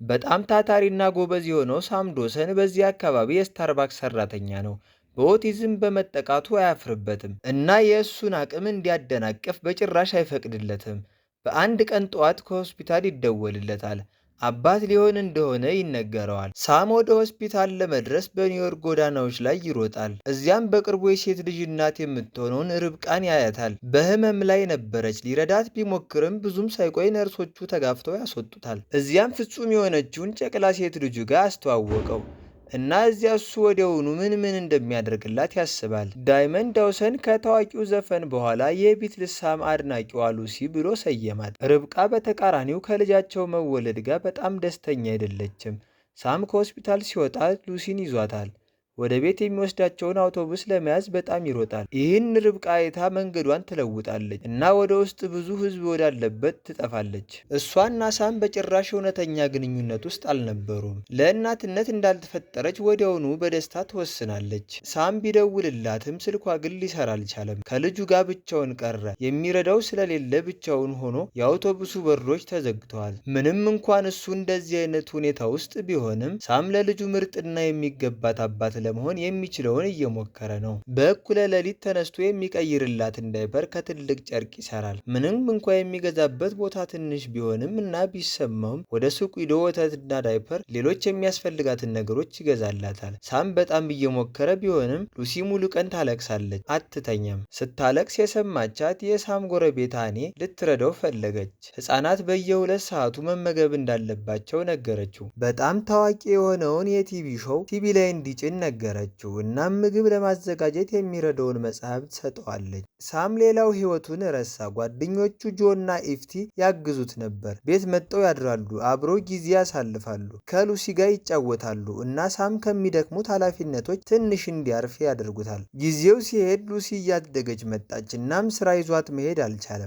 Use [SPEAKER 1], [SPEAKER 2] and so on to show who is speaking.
[SPEAKER 1] በጣም ታታሪና ጎበዝ የሆነው ሳም ዶሰን በዚህ አካባቢ የስታርባክስ ሰራተኛ ነው። በኦቲዝም በመጠቃቱ አያፍርበትም እና የእሱን አቅም እንዲያደናቅፍ በጭራሽ አይፈቅድለትም። በአንድ ቀን ጠዋት ከሆስፒታል ይደወልለታል። አባት ሊሆን እንደሆነ ይነገረዋል። ሳም ወደ ሆስፒታል ለመድረስ በኒውዮርክ ጎዳናዎች ላይ ይሮጣል። እዚያም በቅርቡ የሴት ልጅ እናት የምትሆነውን ርብቃን ያያታል። በህመም ላይ ነበረች። ሊረዳት ቢሞክርም ብዙም ሳይቆይ ነርሶቹ ተጋፍተው ያስወጡታል። እዚያም ፍጹም የሆነችውን ጨቅላ ሴት ልጁ ጋር አስተዋወቀው እና እዚያ እሱ ወዲያውኑ ምን እንደሚያደርግላት ያስባል። ዳይመንድ ዳውሰን ከታዋቂው ዘፈን በኋላ የቢትልስ ሳም አድናቂዋ ሉሲ ብሎ ሰየማት። ርብቃ በተቃራኒው ከልጃቸው መወለድ ጋር በጣም ደስተኛ አይደለችም። ሳም ከሆስፒታል ሲወጣ ሉሲን ይዟታል። ወደ ቤት የሚወስዳቸውን አውቶቡስ ለመያዝ በጣም ይሮጣል። ይህን ርብቃ አይታ መንገዷን ትለውጣለች እና ወደ ውስጥ ብዙ ሕዝብ ወዳለበት ትጠፋለች። እሷና ሳም በጭራሽ እውነተኛ ግንኙነት ውስጥ አልነበሩም። ለእናትነት እንዳልተፈጠረች ወዲያውኑ በደስታ ትወስናለች። ሳም ቢደውልላትም ስልኳ ግን ሊሰራ አልቻለም። ከልጁ ጋር ብቻውን ቀረ። የሚረዳው ስለሌለ ብቻውን ሆኖ የአውቶቡሱ በሮች ተዘግተዋል። ምንም እንኳን እሱ እንደዚህ አይነት ሁኔታ ውስጥ ቢሆንም ሳም ለልጁ ምርጥና የሚገባት አባት ለመሆን የሚችለውን እየሞከረ ነው። በእኩለ ሌሊት ተነስቶ የሚቀይርላትን ዳይፐር ከትልቅ ጨርቅ ይሰራል። ምንም እንኳ የሚገዛበት ቦታ ትንሽ ቢሆንም እና ቢሰማውም ወደ ሱቅ ሂዶ ወተትና ዳይፐር፣ ሌሎች የሚያስፈልጋትን ነገሮች ይገዛላታል። ሳም በጣም እየሞከረ ቢሆንም ሉሲ ሙሉ ቀን ታለቅሳለች፣ አትተኛም። ስታለቅስ የሰማቻት የሳም ጎረቤት አኔ ልትረዳው ፈለገች። ህፃናት በየ2 ሰዓቱ መመገብ እንዳለባቸው ነገረችው። በጣም ታዋቂ የሆነውን የቲቪ ሾው ቲቪ ላይ እንዲጭን ነገረችው። እናም ምግብ ለማዘጋጀት የሚረዳውን መጽሐፍ ትሰጠዋለች። ሳም ሌላው ህይወቱን ረሳ። ጓደኞቹ ጆ እና ኢፍቲ ያግዙት ነበር። ቤት መጥተው ያድራሉ፣ አብሮ ጊዜ ያሳልፋሉ፣ ከሉሲ ጋር ይጫወታሉ እና ሳም ከሚደክሙት ኃላፊነቶች ትንሽ እንዲያርፍ ያደርጉታል። ጊዜው ሲሄድ ሉሲ እያደገች መጣች። እናም ስራ ይዟት መሄድ አልቻለም።